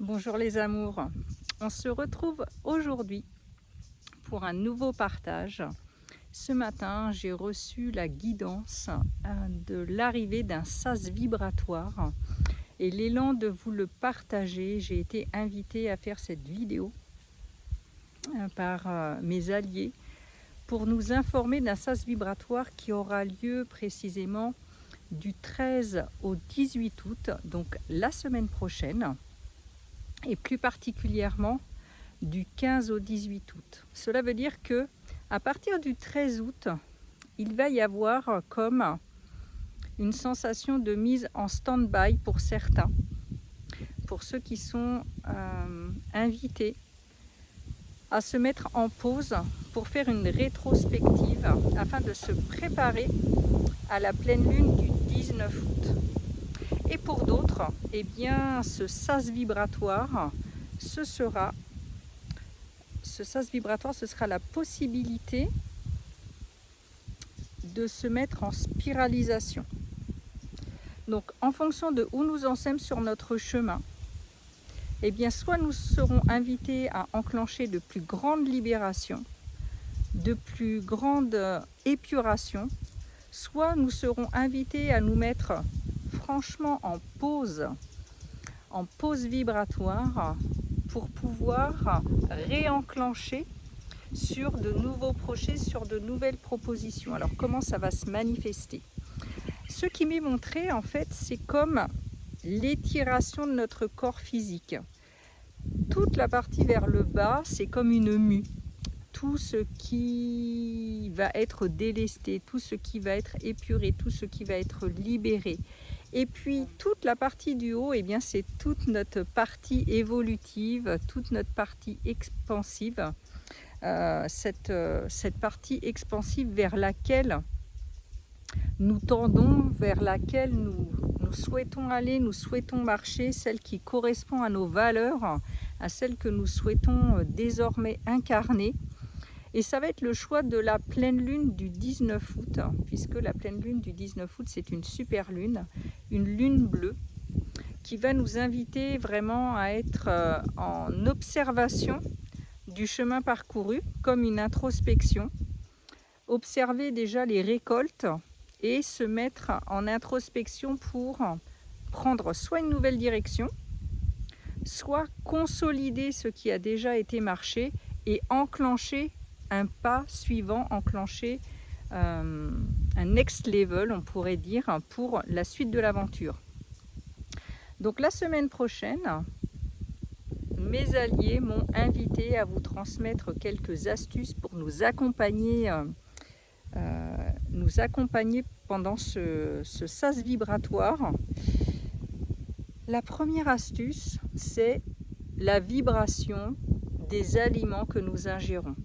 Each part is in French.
Bonjour les amours, on se retrouve aujourd'hui pour un nouveau partage. Ce matin, j'ai reçu la guidance de l'arrivée d'un sas vibratoire et l'élan de vous le partager. J'ai été invitée à faire cette vidéo par mes alliés pour nous informer d'un sas vibratoire qui aura lieu précisément du 13 au 18 août, donc la semaine prochaine, et plus particulièrement du 15 au 18 août. Cela veut dire que à partir du 13 août, il va y avoir comme une sensation de mise en stand-by pour certains, pour ceux qui sont invités à se mettre en pause pour faire une rétrospective afin de se préparer à la pleine lune du 19 août. Et pour d'autres, eh bien, ce sas vibratoire, ce sera la possibilité de se mettre en spiralisation. Donc, en fonction de où nous en sommes sur notre chemin, eh bien, soit nous serons invités à enclencher de plus grandes libérations, de plus grandes épurations, soit nous serons invités à nous mettre franchement en pause vibratoire pour pouvoir réenclencher sur de nouveaux projets, sur de nouvelles propositions. Alors comment ça va se manifester? Ce qui m'est montré en fait, c'est comme l'étiration de notre corps physique. Toute la partie vers le bas, c'est comme une mue. Tout ce qui va être délesté, tout ce qui va être épuré, tout ce qui va être libéré. Et puis toute la partie du haut, eh bien, c'est toute notre partie évolutive, toute notre partie expansive, cette partie expansive vers laquelle nous tendons, vers laquelle nous souhaitons aller, nous souhaitons marcher, celle qui correspond à nos valeurs, à celle que nous souhaitons désormais incarner. Et ça va être le choix de la pleine lune du 19 août, puisque la pleine lune du 19 août, c'est une super lune, une lune bleue, qui va nous inviter vraiment à être en observation du chemin parcouru, comme une introspection, observer déjà les récoltes et se mettre en introspection pour prendre soit une nouvelle direction, soit consolider ce qui a déjà été marché et enclencher un pas suivant, enclencher un next level, on pourrait dire, pour la suite de l'aventure. Donc la semaine prochaine, mes alliés m'ont invité à vous transmettre quelques astuces pour nous accompagner pendant ce sas vibratoire. La première astuce, c'est la vibration des aliments que nous ingérons.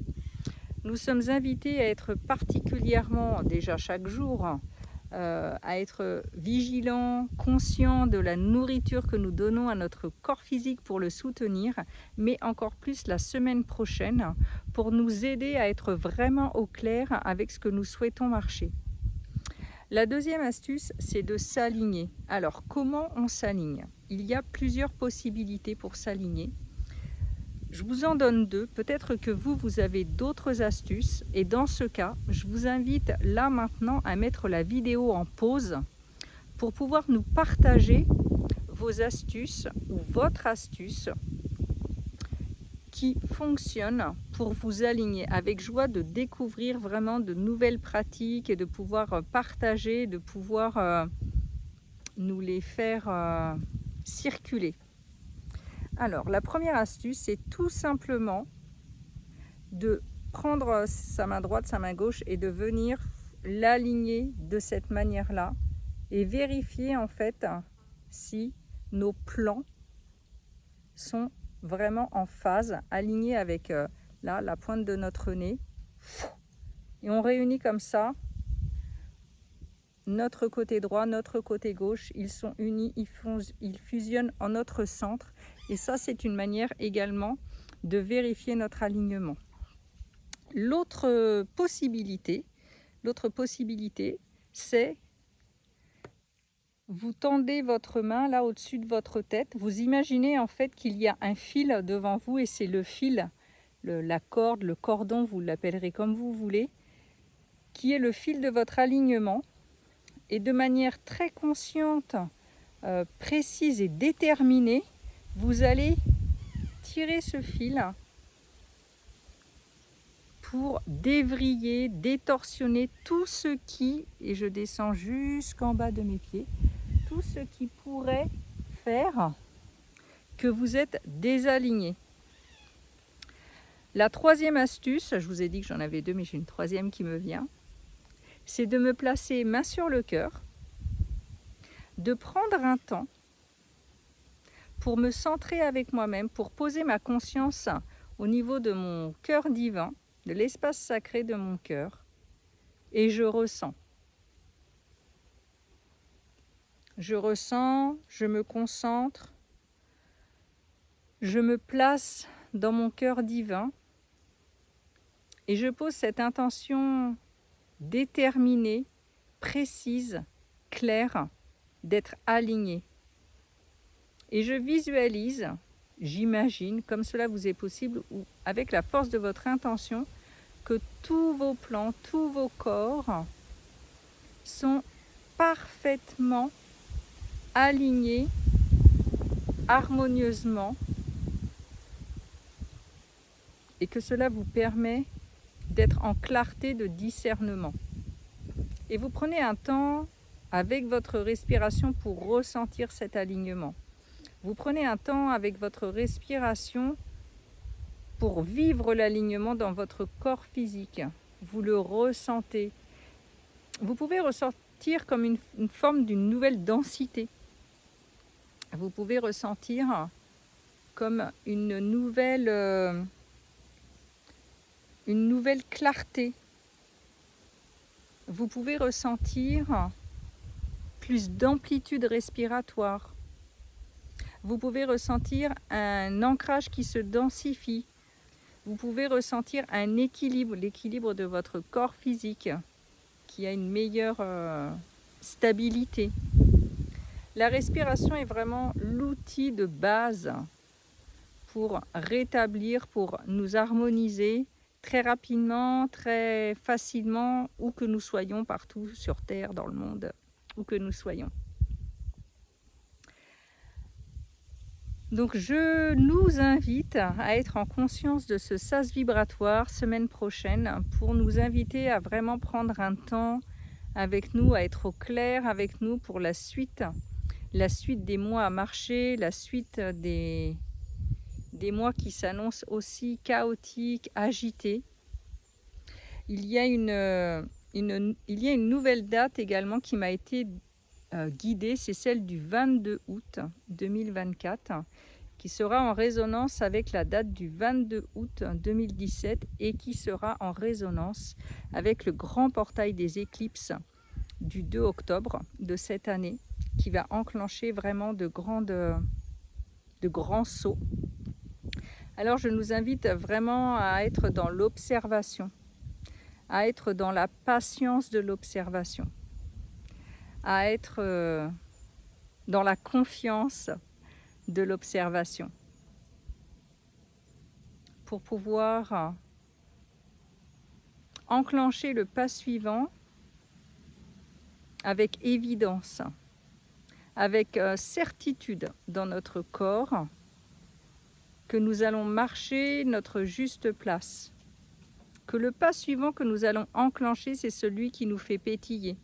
Nous sommes invités à être particulièrement, déjà chaque jour, à être vigilants, conscients de la nourriture que nous donnons à notre corps physique pour le soutenir, mais encore plus la semaine prochaine pour nous aider à être vraiment au clair avec ce que nous souhaitons marcher. La deuxième astuce, c'est de s'aligner. Alors, comment on s'aligne? Il y a plusieurs possibilités pour s'aligner. Je vous en donne deux. Peut-être que vous avez d'autres astuces. Et dans ce cas, je vous invite là maintenant à mettre la vidéo en pause pour pouvoir nous partager vos astuces ou votre astuce qui fonctionne pour vous aligner. Avec joie de découvrir vraiment de nouvelles pratiques et de pouvoir partager, de pouvoir nous les faire circuler. Alors, la première astuce, c'est tout simplement de prendre sa main droite, sa main gauche et de venir l'aligner de cette manière-là et vérifier en fait si nos plans sont vraiment en phase, alignés avec là, la pointe de notre nez. Et on réunit comme ça notre côté droit, notre côté gauche, ils sont unis, ils fusionnent en notre centre. Et ça, c'est une manière également de vérifier notre alignement. L'autre possibilité, c'est Vous tendez votre main là au-dessus de votre tête. Vous imaginez en fait qu'il y a un fil devant vous et c'est le fil, la corde, le cordon, vous l'appellerez comme vous voulez, qui est le fil de votre alignement. Et de manière très consciente, précise et déterminée, vous allez tirer ce fil pour dévriller, détorsionner tout ce qui, et je descends jusqu'en bas de mes pieds, tout ce qui pourrait faire que vous êtes désaligné. La troisième astuce, je vous ai dit que j'en avais deux, mais j'ai une troisième qui me vient, c'est de me placer main sur le cœur, de prendre un temps pour me centrer avec moi-même, pour poser ma conscience au niveau de mon cœur divin, de l'espace sacré de mon cœur, et je ressens. Je ressens, je me concentre, je me place dans mon cœur divin et je pose cette intention déterminée, précise, claire, d'être alignée. Et je visualise, j'imagine, comme cela vous est possible, ou avec la force de votre intention, que tous vos plans, tous vos corps sont parfaitement alignés, harmonieusement, et que cela vous permet d'être en clarté de discernement. Et vous prenez un temps avec votre respiration pour ressentir cet alignement. Vous prenez un temps avec votre respiration pour vivre l'alignement dans votre corps physique. Vous le ressentez. Vous pouvez ressentir comme une forme d'une nouvelle densité. Vous pouvez ressentir comme une nouvelle clarté. Vous pouvez ressentir plus d'amplitude respiratoire. Vous pouvez ressentir un ancrage qui se densifie. Vous pouvez ressentir un équilibre, l'équilibre de votre corps physique qui a une meilleure stabilité. La respiration est vraiment l'outil de base pour rétablir, pour nous harmoniser très rapidement, très facilement, où que nous soyons, partout sur Terre, dans le monde, où que nous soyons. Donc je nous invite à être en conscience de ce sas vibratoire semaine prochaine pour nous inviter à vraiment prendre un temps avec nous, à être au clair avec nous pour la suite des mois à marcher, la suite des mois qui s'annoncent aussi chaotiques, agités. Il y a une nouvelle date également qui m'a été guidée, c'est celle du 22 août 2024, qui sera en résonance avec la date du 22 août 2017 et qui sera en résonance avec le grand portail des éclipses du 2 octobre de cette année, qui va enclencher vraiment de grands sauts. Alors je nous invite vraiment à être dans l'observation, à être dans la patience de l'observation, à être dans la confiance de l'observation, pour pouvoir enclencher le pas suivant avec évidence, avec certitude dans notre corps, que nous allons marcher notre juste place, que le pas suivant que nous allons enclencher, c'est celui qui nous fait pétiller,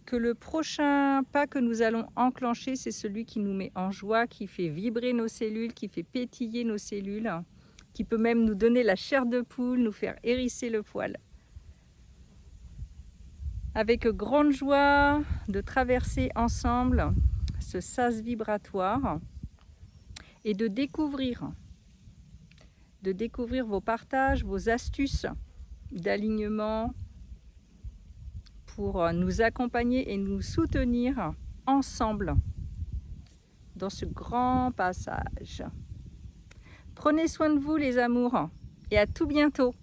que le prochain pas que nous allons enclencher, c'est celui qui nous met en joie, qui fait vibrer nos cellules, qui fait pétiller nos cellules, qui peut même nous donner la chair de poule, nous faire hérisser le poil. Avec grande joie de traverser ensemble ce sas vibratoire et de découvrir vos partages, vos astuces d'alignement pour nous accompagner et nous soutenir ensemble dans ce grand passage. Prenez soin de vous les amours et à tout bientôt.